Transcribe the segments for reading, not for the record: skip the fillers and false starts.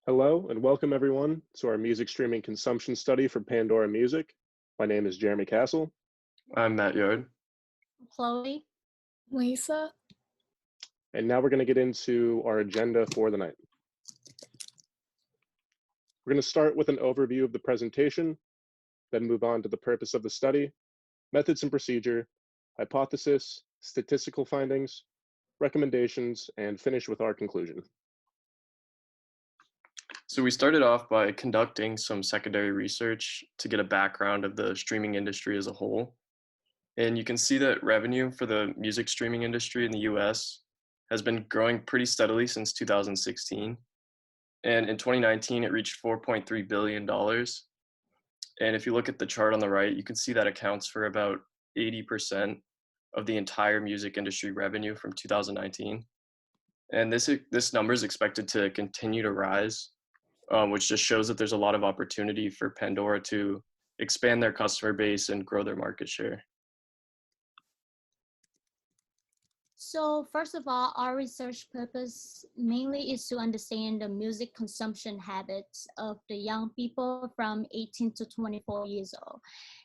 Hello and welcome everyone to our music streaming consumption study for Pandora Music. My name is Jeremy Castle, I'm Matt Yard. Chloe. Lisa. and now we're going to get into our agenda for the night. We're going to start with an overview of the presentation, then move on to the purpose of the study, methods and procedure, hypothesis, statistical findings, recommendations, and finish with our conclusion. So we started off by conducting some secondary research to get a background of the streaming industry as a whole. And you can see that revenue for the music streaming industry in the US has been growing pretty steadily since 2016. And in 2019, it reached $4.3 billion. And if you look at the chart on the right, you can see that accounts for about 80% of the entire music industry revenue from 2019. And this number is expected to continue to rise, which just shows that there's a lot of opportunity for Pandora to expand their customer base and grow their market share. So first of all, our research purpose mainly is to understand the music consumption habits of the young people from 18 to 24 years old.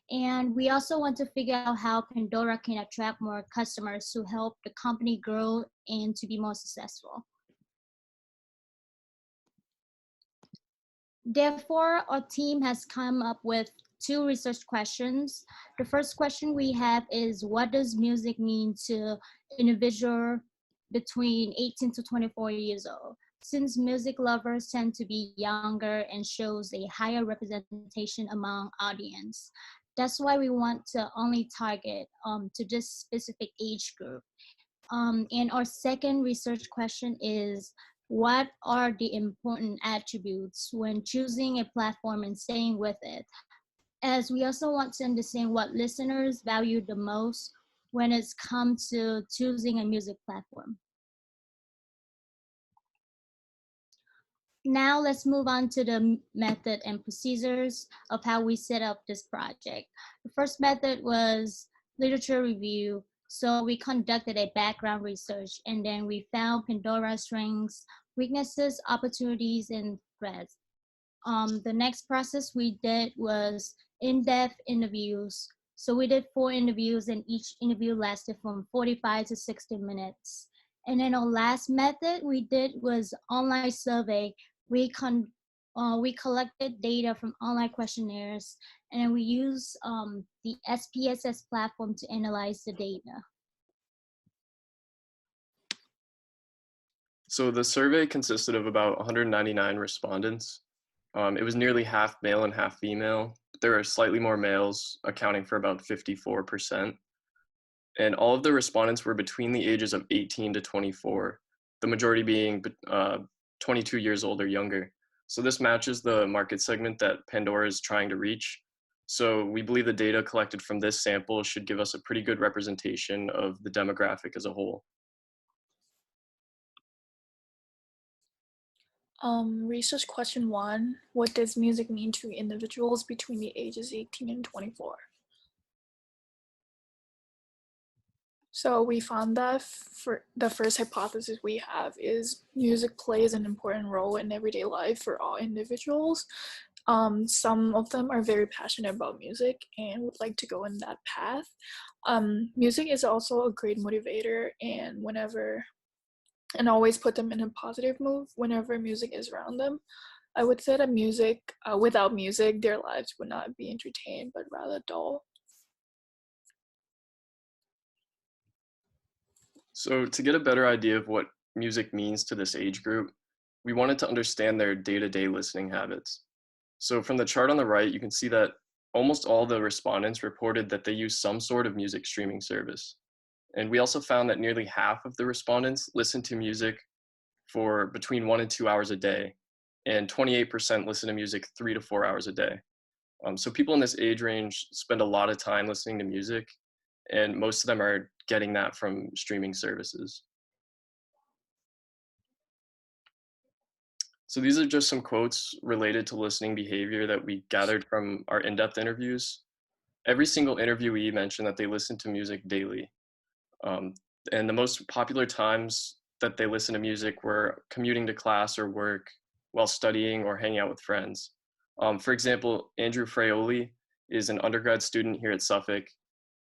And we also want to figure out how Pandora can attract more customers to help the company grow and to be more successful. Therefore, our team has come up with two research questions. The first question we have is, what does music mean to individuals between 18 to 24 years old? Since music lovers tend to be younger and shows a higher representation among audience, that's why we want to only target to this specific age group. And our second research question is, what are the important attributes when choosing a platform and staying with it? As we also want to understand what listeners value the most when it's come to choosing a music platform. Now let's move on to the method and procedures of how we set up this project. The first method was literature review. So we conducted a background research and then we found Pandora's strengths, weaknesses, opportunities, and threats. The next process we did was in-depth interviews. So we did 4 interviews and each interview lasted from 45 to 60 minutes. And then our last method we did was online survey. We collected data from online questionnaires and we used the SPSS platform to analyze the data. So the survey consisted of about 199 respondents. It was nearly half male and half female. There are slightly more males, accounting for about 54%. And all of the respondents were between the ages of 18 to 24, the majority being 22 years old or younger. So this matches the market segment that Pandora is trying to reach. So we believe the data collected from this sample should give us a pretty good representation of the demographic as a whole. Research question 1, what does music mean to individuals between the ages 18 and 24? So we found that for the first hypothesis we have is music plays an important role in everyday life for all individuals. Some of them are very passionate about music and would like to go in that path. Music is also a great motivator and always put them in a positive mood whenever music is around them. I would say that without music, their lives would not be entertained, but rather dull. So to get a better idea of what music means to this age group, we wanted to understand their day-to-day listening habits. So from the chart on the right, you can see that almost all the respondents reported that they use some sort of music streaming service. And we also found that nearly half of the respondents listen to music for between 1 and 2 hours a day, and 28% listen to music 3 to 4 hours a day. So people in this age range spend a lot of time listening to music, and most of them are getting that from streaming services. So these are just some quotes related to listening behavior that we gathered from our in-depth interviews. Every single interviewee mentioned that they listen to music daily. And the most popular times that they listen to music were commuting to class or work, while studying or hanging out with friends. For example, Andrew Fraioli is an undergrad student here at Suffolk,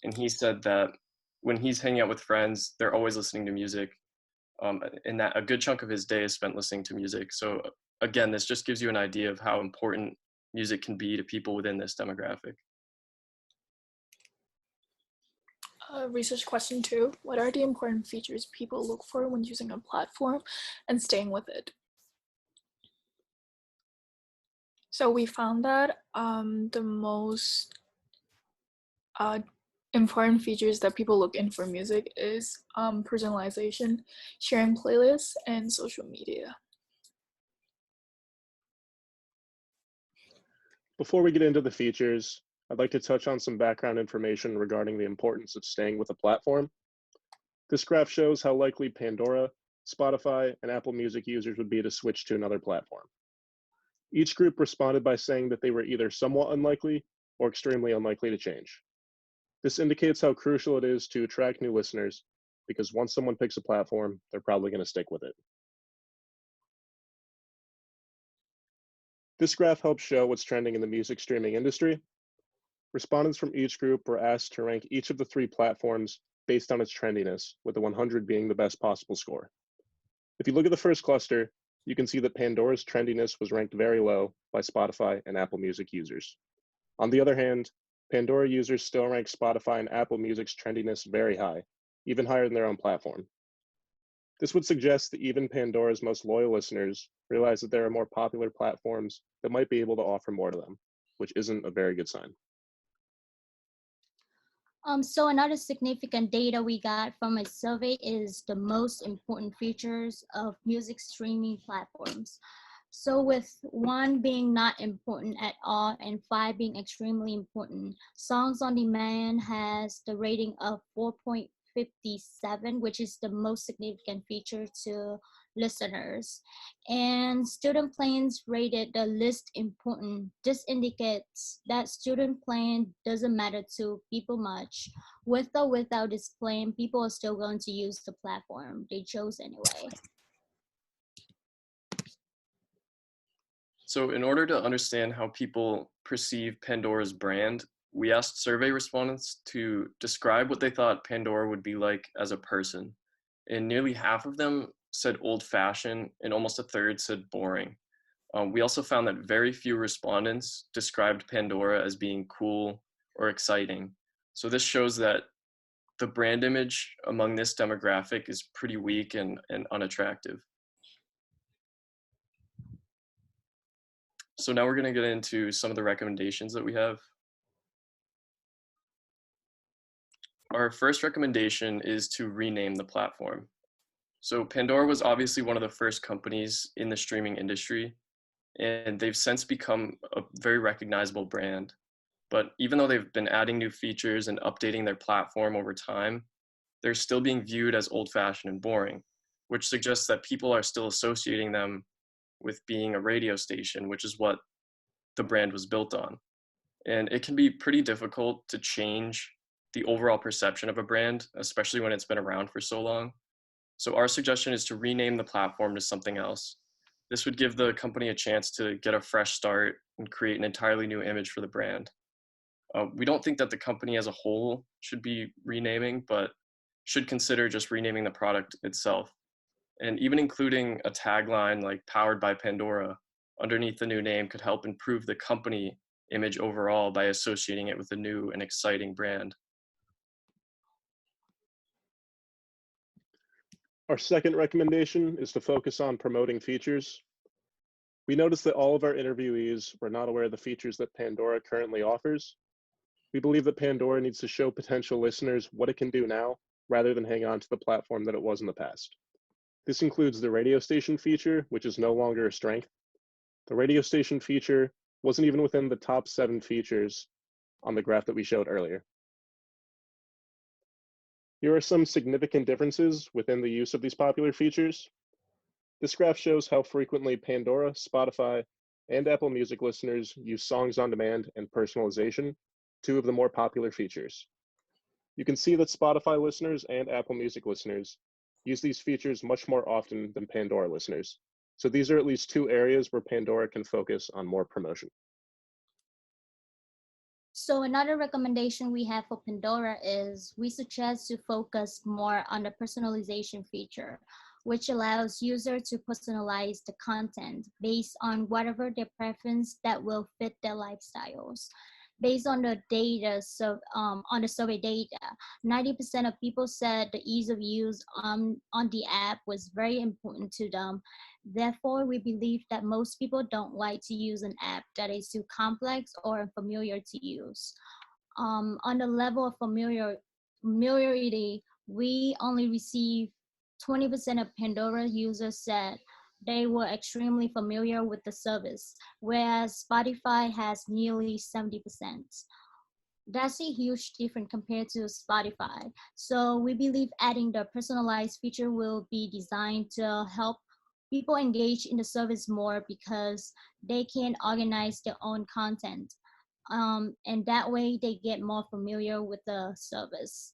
and he said that when he's hanging out with friends, they're always listening to music, and that a good chunk of his day is spent listening to music. So again, this just gives you an idea of how important music can be to people within this demographic. Research question 2. What are the important features people look for when using a platform and staying with it? So we found that the most important features that people look in for music is personalization, sharing playlists, and social media. Before we get into the features, I'd like to touch on some background information regarding the importance of staying with a platform. This graph shows how likely Pandora, Spotify, and Apple Music users would be to switch to another platform. Each group responded by saying that they were either somewhat unlikely or extremely unlikely to change. This indicates how crucial it is to attract new listeners, because once someone picks a platform, they're probably going to stick with it. This graph helps show what's trending in the music streaming industry. Respondents from each group were asked to rank each of the 3 platforms based on its trendiness, with the 100 being the best possible score. If you look at the first cluster, you can see that Pandora's trendiness was ranked very low by Spotify and Apple Music users. On the other hand, Pandora users still rank Spotify and Apple Music's trendiness very high, even higher than their own platform. This would suggest that even Pandora's most loyal listeners realize that there are more popular platforms that might be able to offer more to them, which isn't a very good sign. So another significant data we got from a survey is the most important features of music streaming platforms. So with 1 being not important at all and 5 being extremely important, Songs on Demand has the rating of 4.57, which is the most significant feature to listeners. And student plans rated the least important. This indicates that student plan doesn't matter to people much. With or without this plan, people are still going to use the platform they chose anyway. So in order to understand how people perceive Pandora's brand, we asked survey respondents to describe what they thought Pandora would be like as a person. And nearly half of them said old-fashioned, and almost a third said boring. We also found that very few respondents described Pandora as being cool or exciting. So this shows that the brand image among this demographic is pretty weak and unattractive. So now we're going to get into some of the recommendations that we have. Our first recommendation is to rename the platform. So Pandora was obviously one of the first companies in the streaming industry, and they've since become a very recognizable brand. But even though they've been adding new features and updating their platform over time, they're still being viewed as old-fashioned and boring, which suggests that people are still associating them with being a radio station, which is what the brand was built on. And it can be pretty difficult to change the overall perception of a brand, especially when it's been around for so long. So our suggestion is to rename the platform to something else. This would give the company a chance to get a fresh start and create an entirely new image for the brand. We don't think that the company as a whole should be renaming, but should consider just renaming the product itself. And even including a tagline like "Powered by Pandora" underneath the new name could help improve the company image overall by associating it with a new and exciting brand. Our second recommendation is to focus on promoting features. We noticed that all of our interviewees were not aware of the features that Pandora currently offers. We believe that Pandora needs to show potential listeners what it can do now, rather than hang on to the platform that it was in the past. This includes the radio station feature, which is no longer a strength. The radio station feature wasn't even within the top 7 features on the graph that we showed earlier. Here are some significant differences within the use of these popular features. This graph shows how frequently Pandora, Spotify, and Apple Music listeners use Songs on Demand and personalization, 2 of the more popular features. You can see that Spotify listeners and Apple Music listeners use these features much more often than Pandora listeners, So these are at least two areas where Pandora can focus on more promotion. So another recommendation we have for Pandora is we suggest to focus more on the personalization feature, which allows users to personalize the content based on whatever their preference that will fit their lifestyles. Based on the data, so on the survey data, 90% of people said the ease of use on the app was very important to them. Therefore, we believe that most people don't like to use an app that is too complex or unfamiliar to use. On the level of familiarity, we only received 20% of Pandora users said they were extremely familiar with the service, whereas Spotify has nearly 70%. That's a huge difference compared to Spotify. So we believe adding the personalized feature will be designed to help people engage in the service more because they can organize their own content. And that way they get more familiar with the service.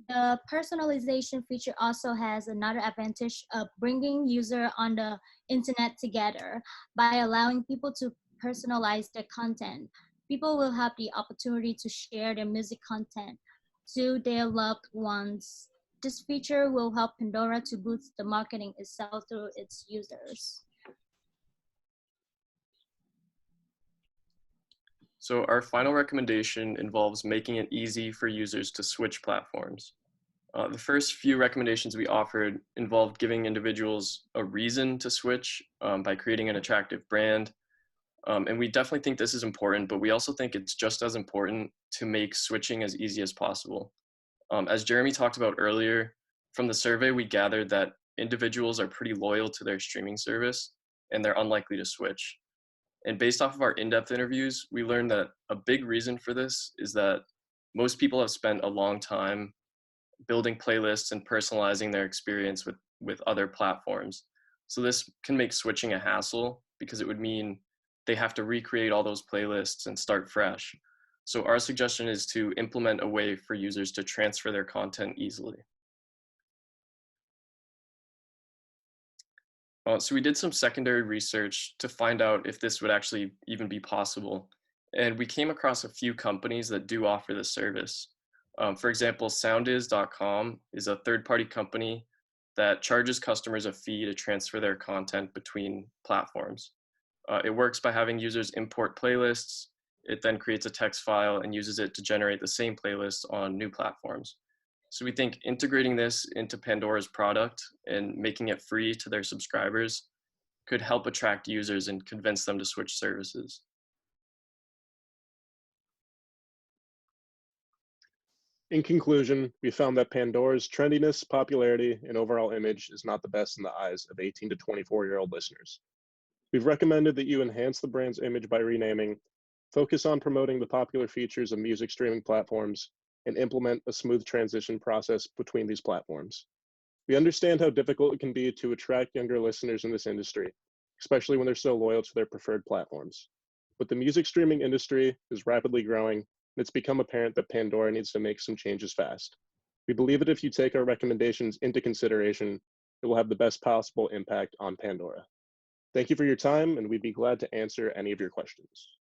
The personalization feature also has another advantage of bringing users on the internet together by allowing people to personalize their content. People will have the opportunity to share their music content to their loved ones. This feature will help Pandora to boost the marketing itself through its users. So our final recommendation involves making it easy for users to switch platforms. The first few recommendations we offered involved giving individuals a reason to switch by creating an attractive brand. And we definitely think this is important, but we also think it's just as important to make switching as easy as possible. As Jeremy talked about earlier, from the survey, we gathered that individuals are pretty loyal to their streaming service and they're unlikely to switch. And based off of our in-depth interviews, we learned that a big reason for this is that most people have spent a long time building playlists and personalizing their experience with other platforms. So this can make switching a hassle because it would mean they have to recreate all those playlists and start fresh. So our suggestion is to implement a way for users to transfer their content easily. So we did some secondary research to find out if this would actually even be possible. And we came across a few companies that do offer this service. For example, soundiz.com is a third-party company that charges customers a fee to transfer their content between platforms. It works by having users import playlists. It then creates a text file and uses it to generate the same playlists on new platforms. So we think integrating this into Pandora's product and making it free to their subscribers could help attract users and convince them to switch services. In conclusion, we found that Pandora's trendiness, popularity, and overall image is not the best in the eyes of 18 to 24-year-old listeners. We've recommended that you enhance the brand's image by renaming, focus on promoting the popular features of music streaming platforms, and implement a smooth transition process between these platforms. We understand how difficult it can be to attract younger listeners in this industry, especially when they're so loyal to their preferred platforms. But the music streaming industry is rapidly growing, and it's become apparent that Pandora needs to make some changes fast. We believe that if you take our recommendations into consideration, it will have the best possible impact on Pandora. Thank you for your time, and we'd be glad to answer any of your questions.